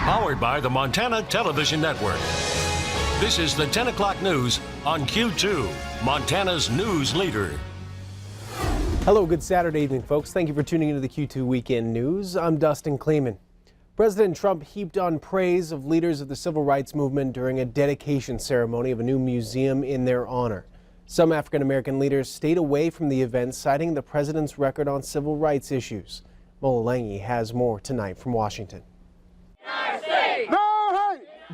Powered by the Montana Television Network. This is the 10 o'clock news on Q2, Montana's news leader. Hello, good Saturday evening, folks. Thank you for tuning into the Q2 Weekend News. I'm Dustin Klemann. President Trump heaped on praise of leaders of the civil rights movement during a dedication ceremony of a new museum in their honor. Some African-American leaders stayed away from the event, citing the president's record on civil rights issues. Mola has more tonight from Washington.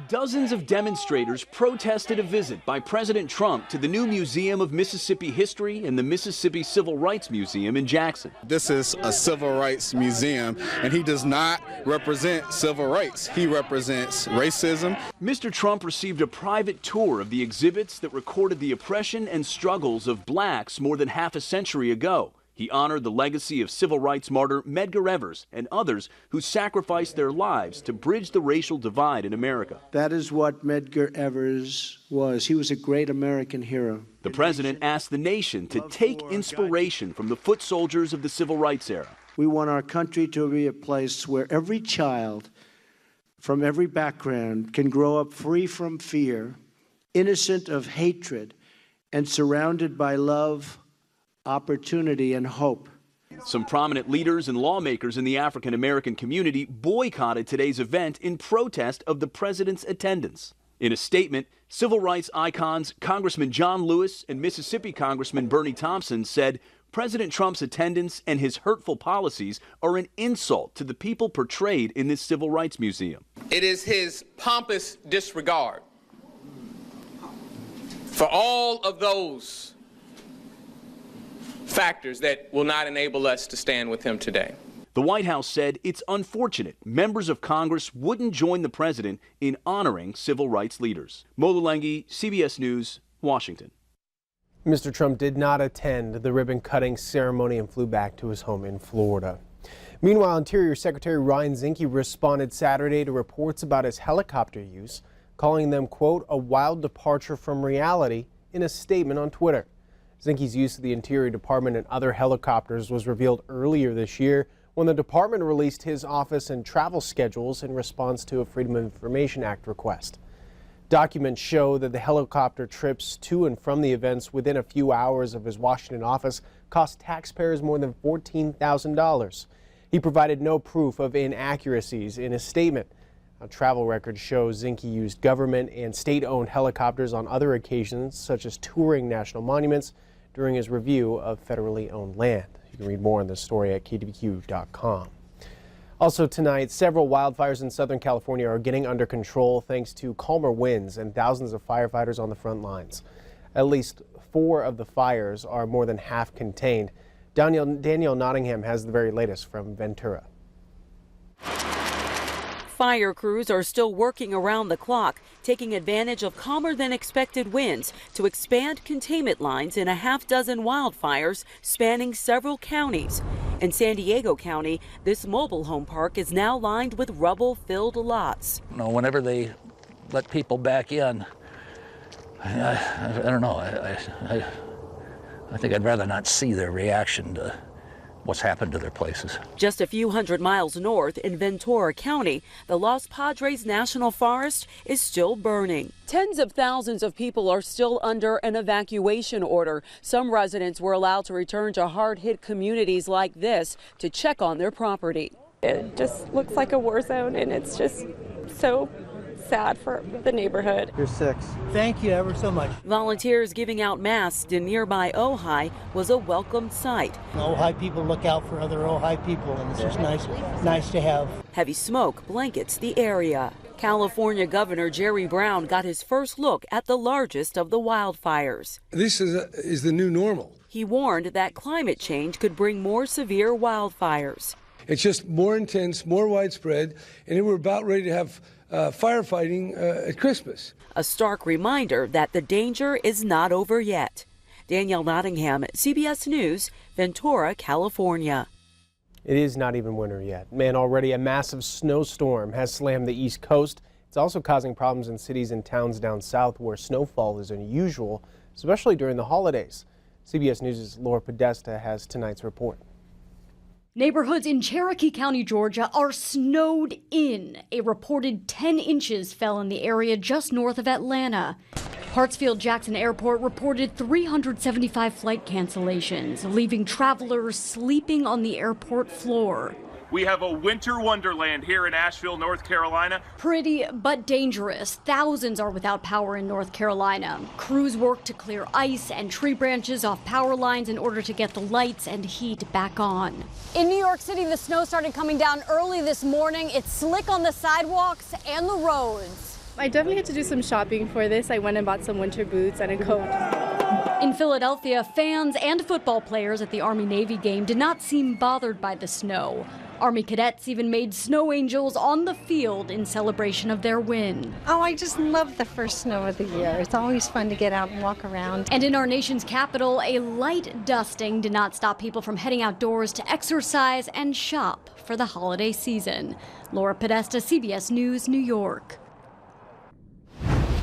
Dozens of demonstrators protested a visit by President Trump to the new Museum of Mississippi History and the Mississippi Civil Rights Museum in Jackson. This is a civil rights museum, and he does not represent civil rights. He represents racism. Mr. Trump received a private tour of the exhibits that recorded the oppression and struggles of blacks more than half a century ago. He honored the legacy of civil rights martyr Medgar Evers and others who sacrificed their lives to bridge the racial divide in America. That is what Medgar Evers was. He was a great American hero. The president asked the nation to take inspiration from the foot soldiers of the civil rights era. We want our country to be a place where every child from every background can grow up free from fear, innocent of hatred, and surrounded by love, opportunity, and hope. Some prominent leaders and lawmakers in the African-American community boycotted today's event in protest of the president's attendance. In a statement, civil rights icons Congressman John Lewis and Mississippi Congressman Bernie Thompson said President Trump's attendance and his hurtful policies are an insult to the people portrayed in this civil rights museum. It is his pompous disregard for all of those factors that will not enable us to stand with him today. The White House said it's unfortunate members of Congress wouldn't join the president in honoring civil rights leaders. Mola, CBS News, Washington. Mr. Trump did not attend the ribbon-cutting ceremony and flew back to his home in Florida. Meanwhile, Interior Secretary Ryan Zinke responded Saturday to reports about his helicopter use, calling them, quote, a wild departure from reality in a statement on Twitter. Zinke's use of the Interior Department and other helicopters was revealed earlier this year when the department released his office and travel schedules in response to a Freedom of Information Act request. Documents show that the helicopter trips to and from the events within a few hours of his Washington office cost taxpayers more than $14,000. He provided no proof of inaccuracies in his statement. Travel records show Zinke used government and state-owned helicopters on other occasions, such as touring national monuments, during his review of federally owned land. You can read more on this story at KDBQ.com. Also tonight, several wildfires in Southern California are getting under control thanks to calmer winds and thousands of firefighters on the front lines. At least 4 of the fires are more than half contained. Danielle Nottingham has the very latest from Ventura. Fire crews are still working around the clock, taking advantage of calmer than expected winds to expand containment lines in a half-dozen wildfires spanning several counties. In San Diego County, this mobile home park is now lined with rubble-filled lots. You know, whenever they let people back in, I don't know. I think I'd rather not see their reaction to what's happened to their places. Just a few hundred miles north in Ventura County, the Los Padres National Forest is still burning. Tens of thousands of people are still under an evacuation order. Some residents were allowed to return to hard-hit communities like this to check on their property. It just looks like a war zone, and it's just so sad for the neighborhood. You're 6. Thank you ever so much. Volunteers giving out masks in nearby Ojai was a welcome sight. Ojai people look out for other Ojai people, and it's just nice to have. Heavy smoke blankets the area. California Governor Jerry Brown got his first look at the largest of the wildfires. This is the new normal. He warned that climate change could bring more severe wildfires. It's just more intense, more widespread, and we're about ready to have firefighting at Christmas. A stark reminder that the danger is not over yet. Danielle Nottingham, CBS News, Ventura, California. It is not even winter yet. Man, already a massive snowstorm has slammed the East Coast. It's also causing problems in cities and towns down south where snowfall is unusual, especially during the holidays. CBS News' Laura Podesta has tonight's report. Neighborhoods in Cherokee County, Georgia are snowed in. A reported 10 inches fell in the area just north of Atlanta. Hartsfield-Jackson Airport reported 375 flight cancellations, leaving travelers sleeping on the airport floor. We have a winter wonderland here in Asheville, North Carolina. Pretty but dangerous. Thousands are without power in North Carolina. Crews work to clear ice and tree branches off power lines in order to get the lights and heat back on. In New York City, the snow started coming down early this morning. It's slick on the sidewalks and the roads. I definitely had to do some shopping for this. I went and bought some winter boots and a coat. In Philadelphia, fans and football players at the Army-Navy game did not seem bothered by the snow. Army cadets even made snow angels on the field in celebration of their win. Oh, I just love the first snow of the year. It's always fun to get out and walk around. And in our nation's capital, a light dusting did not stop people from heading outdoors to exercise and shop for the holiday season. Laura Podesta, CBS News, New York.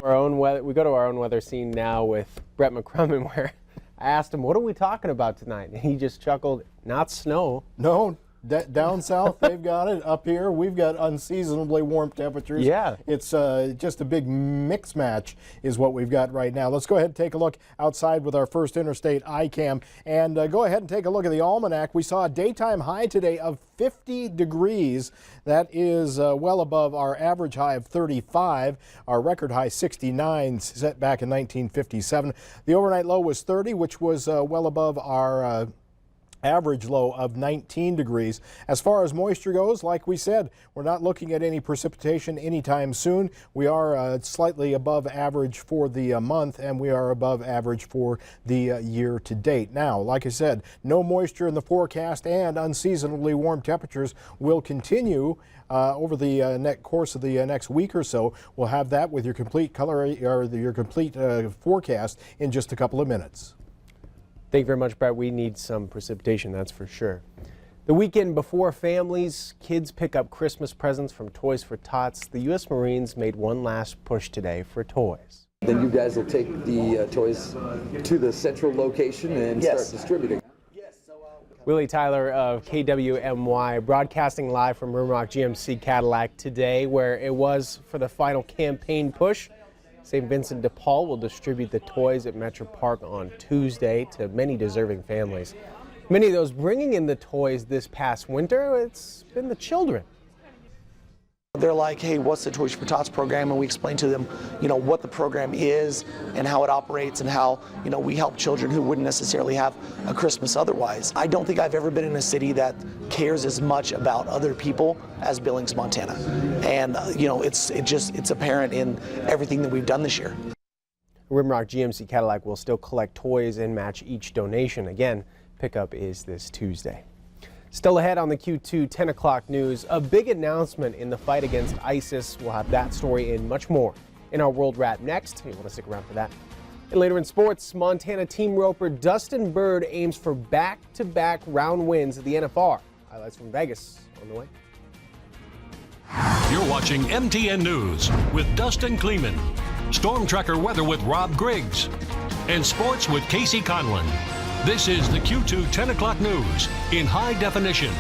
Our own weather. We go to our own weather scene now with Brett McCrummon, where I asked him, what are we talking about tonight? And he just chuckled, not snow. No. Down south, they've got it. Up here, we've got unseasonably warm temperatures. Yeah. It's just a big mix match is what we've got right now. Let's go ahead and take a look outside with our first interstate iCam. And go ahead and take a look at the almanac. We saw a daytime high today of 50 degrees. That is well above our average high of 35. Our record high 69 set back in 1957. The overnight low was 30, which was well above our average low of 19 degrees. As far as moisture goes, like we said, we're not looking at any precipitation anytime soon. We are slightly above average for the month, and we are above average for the year to date. Now, like I said, no moisture in the forecast, and unseasonably warm temperatures will continue over the course of the next week or so. We'll have that with your complete color or your complete forecast in just a couple of minutes. Thank you very much, Brett. We need some precipitation, that's for sure. The weekend before kids pick up Christmas presents from Toys for Tots, the U.S. Marines made one last push today for toys. Then you guys will take the toys to the central location and start distributing. Willie Tyler of KWMY broadcasting live from Rimrock GMC Cadillac today, where it was for the final campaign push. St. Vincent de Paul will distribute the toys at Metro Park on Tuesday to many deserving families. Many of those bringing in the toys this past winter, it's been the children. They're like, hey, what's the Toys for Tots program? And we explain to them, what the program is and how it operates and how, we help children who wouldn't necessarily have a Christmas otherwise. I don't think I've ever been in a city that cares as much about other people as Billings, Montana. And, it's apparent in everything that we've done this year. Rimrock GMC Cadillac will still collect toys and match each donation. Again, pickup is this Tuesday. Still ahead on the Q2 10 o'clock news, a big announcement in the fight against ISIS. We'll have that story and much more in our World Wrap next. You want to stick around for that. And later in sports, Montana team roper Dustin Bird aims for back-to-back round wins at the NFR. Highlights from Vegas on the way. You're watching MTN News with Dustin Klemann, Storm Tracker weather with Rob Griggs, and sports with Casey Conlon. This is the Q2 10 o'clock news in high definition.